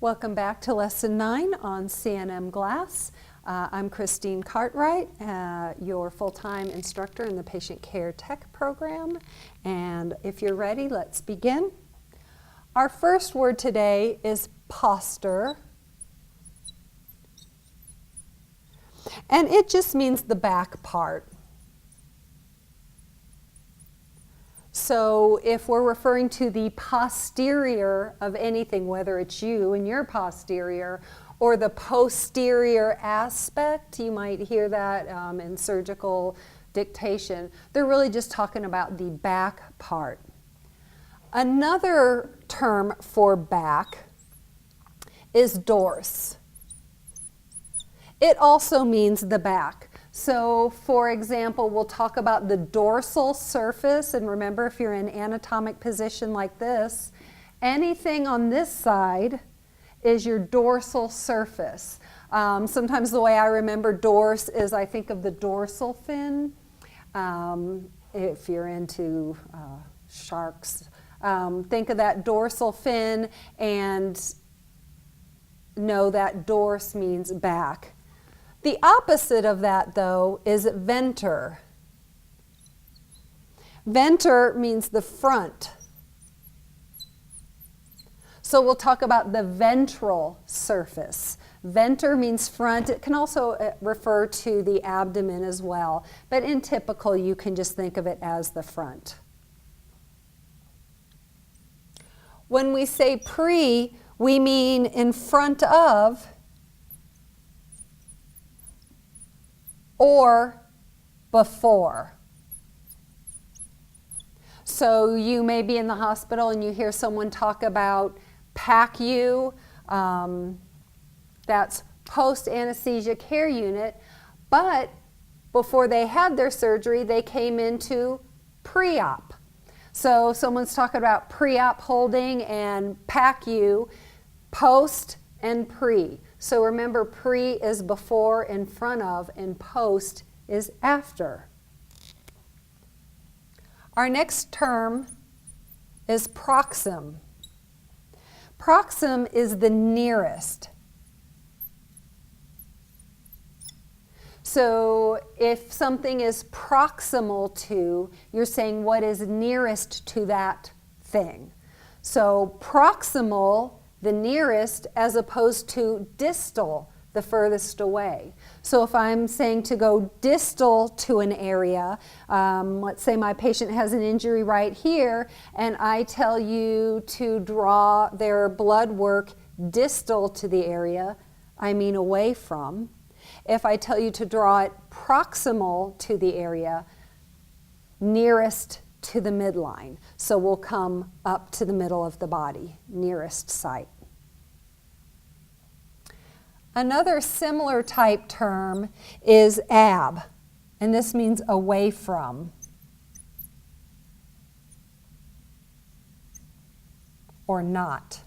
Welcome back to Lesson 9 on CNM Glass. I'm Christine Cartwright, your full-time instructor in the Patient Care Tech program. And if you're ready, let's begin. Our first word today is posture. And it just means the back part. So if we're referring to the posterior of anything, whether it's you and your posterior, or the posterior aspect, you might hear that in surgical dictation, they're really just talking about the back part. Another term for back is dors. It also means the back. So, for example, we'll talk about the dorsal surface, and remember, if you're in anatomic position like this, anything on this side is your dorsal surface. Sometimes the way I remember dors is I think of the dorsal fin. If you're into sharks, think of that dorsal fin and know that dors means back. The opposite of that, though, is venter. Venter means the front. So we'll talk about the ventral surface. Venter means front. It can also refer to the abdomen as well, but in typical, you can just think of it as the front. When we say pre, we mean in front of or before. So you may be in the hospital and you hear someone talk about PACU, that's post-anesthesia care unit, but before they had their surgery, they came into pre-op. So someone's talking about pre-op holding and PACU, post and pre. So remember, pre is before, in front of, and post is after. Our next term is proxim. Proxim is the nearest. So if something is proximal to, you're saying what is nearest to that thing. So proximal, the nearest, as opposed to distal, the furthest away. So if I'm saying to go distal to an area, let's say my patient has an injury right here, and I tell you to draw their blood work distal to the area, I mean away from. If I tell you to draw it proximal to the area, nearest to the midline. So we'll come up to the middle of the body, nearest site. Another similar type term is ab, and this means away from or not.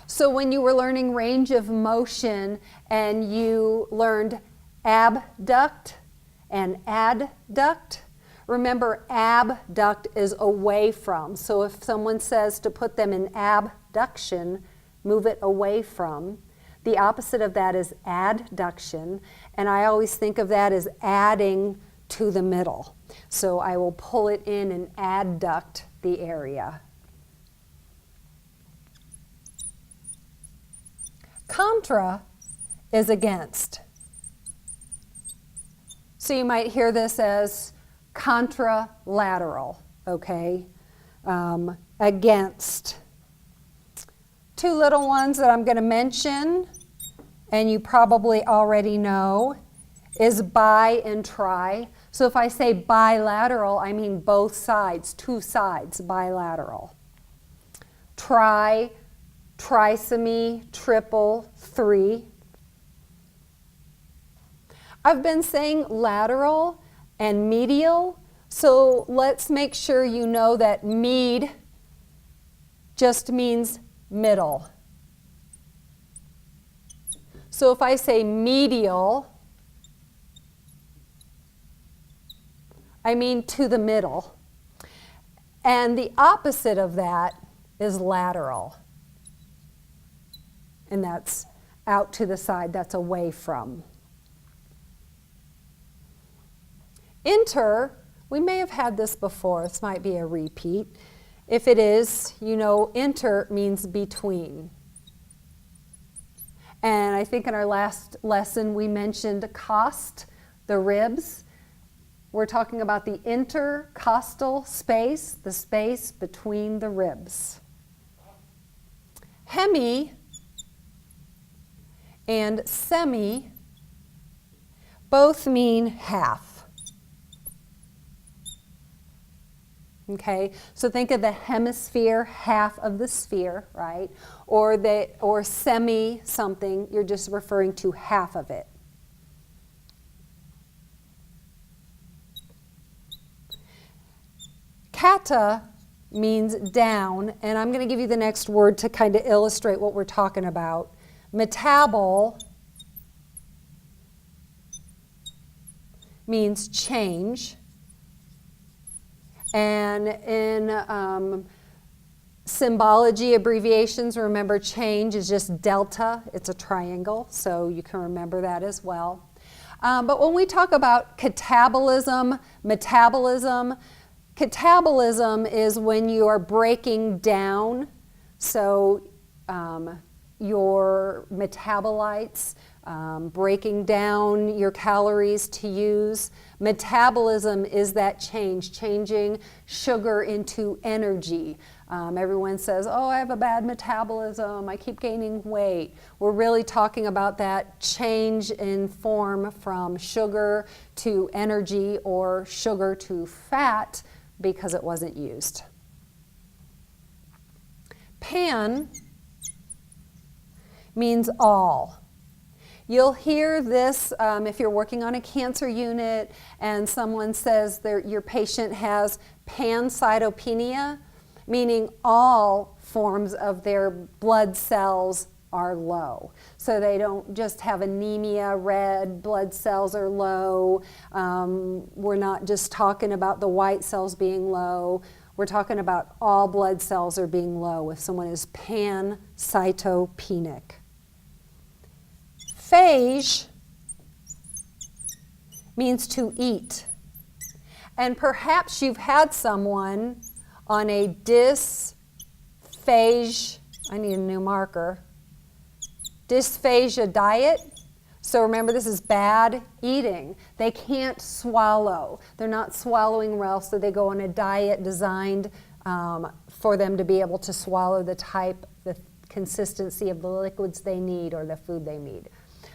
So when you were learning range of motion and you learned abduct and adduct, remember, abduct is away from. So if someone says to put them in abduction, move it away from. The opposite of that is adduction, and I always think of that as adding to the middle. So I will pull it in and adduct the area. Contra is against. So you might hear this as contralateral, okay? Against. Two little ones that I'm going to mention, and you probably already know, is bi and tri. So if I say bilateral, I mean both sides, two sides, bilateral. Tri, trisomy, triple, three. I've been saying lateral and medial, so let's make sure you know that med just means middle. So if I say medial, I mean to the middle. And the opposite of that is lateral. and that's out to the side, that's away from. Inter, we may have had this before, this might be a repeat. If it is, you know, inter means between. And I think in our last lesson we mentioned cost, the ribs. We're talking about the intercostal space, the space between the ribs. Hemi and semi both mean half. Okay, so think of the hemisphere, half of the sphere, right? Or semi something, you're just referring to half of it. Kata means down, and I'm going to give you the next word to kind of illustrate what we're talking about. Metabol means change. And in symbology abbreviations, remember change is just delta. It's a triangle, so you can remember that as well. But when we talk about catabolism, metabolism, catabolism is when you are breaking down, so your metabolites, breaking down your calories to use. Metabolism is that change, changing sugar into energy. Everyone says, oh, I have a bad metabolism, I keep gaining weight. We're really talking about that change in form from sugar to energy or sugar to fat because it wasn't used. Pan means all. You'll hear this if you're working on a cancer unit and someone says your patient has pancytopenia, meaning all forms of their blood cells are low. So they don't just have anemia, red blood cells are low. We're not just talking about the white cells being low. We're talking about all blood cells are being low if someone is pancytopenic. Phage means to eat. And perhaps you've had someone on a dysphagia, I need a new marker, dysphagia diet. So remember, this is bad eating. They can't swallow. They're not swallowing well, so they go on a diet designed for them to be able to swallow the consistency of the liquids they need or the food they need.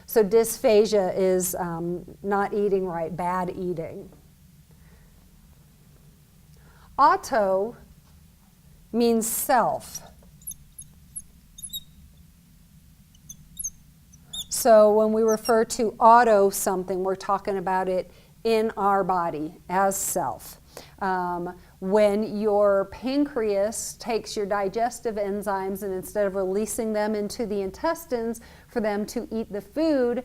So dysphagia is not eating right, bad eating. Auto means self. So when we refer to auto something, we're talking about it in our body as self. When your pancreas takes your digestive enzymes and instead of releasing them into the intestines for them to eat the food,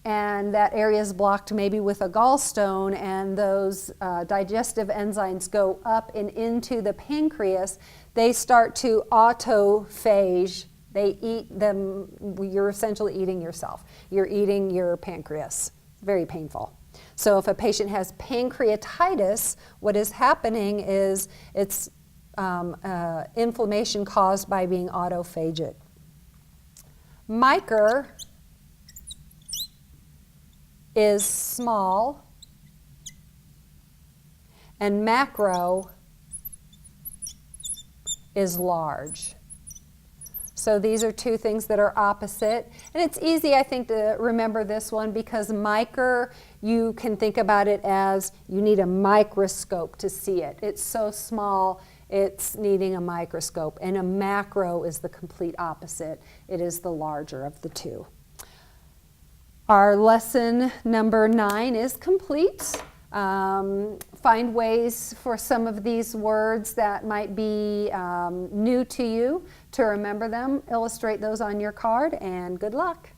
and that area is blocked maybe with a gallstone, and those digestive enzymes go up and into the pancreas, they start to autophage. They eat them, you're essentially eating yourself. You're eating your pancreas. Very painful. So if a patient has pancreatitis, what is happening is it's inflammation caused by being autophagic. Micro is small, and macro is large. So these are two things that are opposite. And it's easy, I think, to remember this one because micro, you can think about it as you need a microscope to see it. It's so small, it's needing a microscope. And a macro is the complete opposite. It is the larger of the two. Our lesson number 9 is complete. Find ways for some of these words that might be new to you to remember them. Illustrate those on your card, and good luck.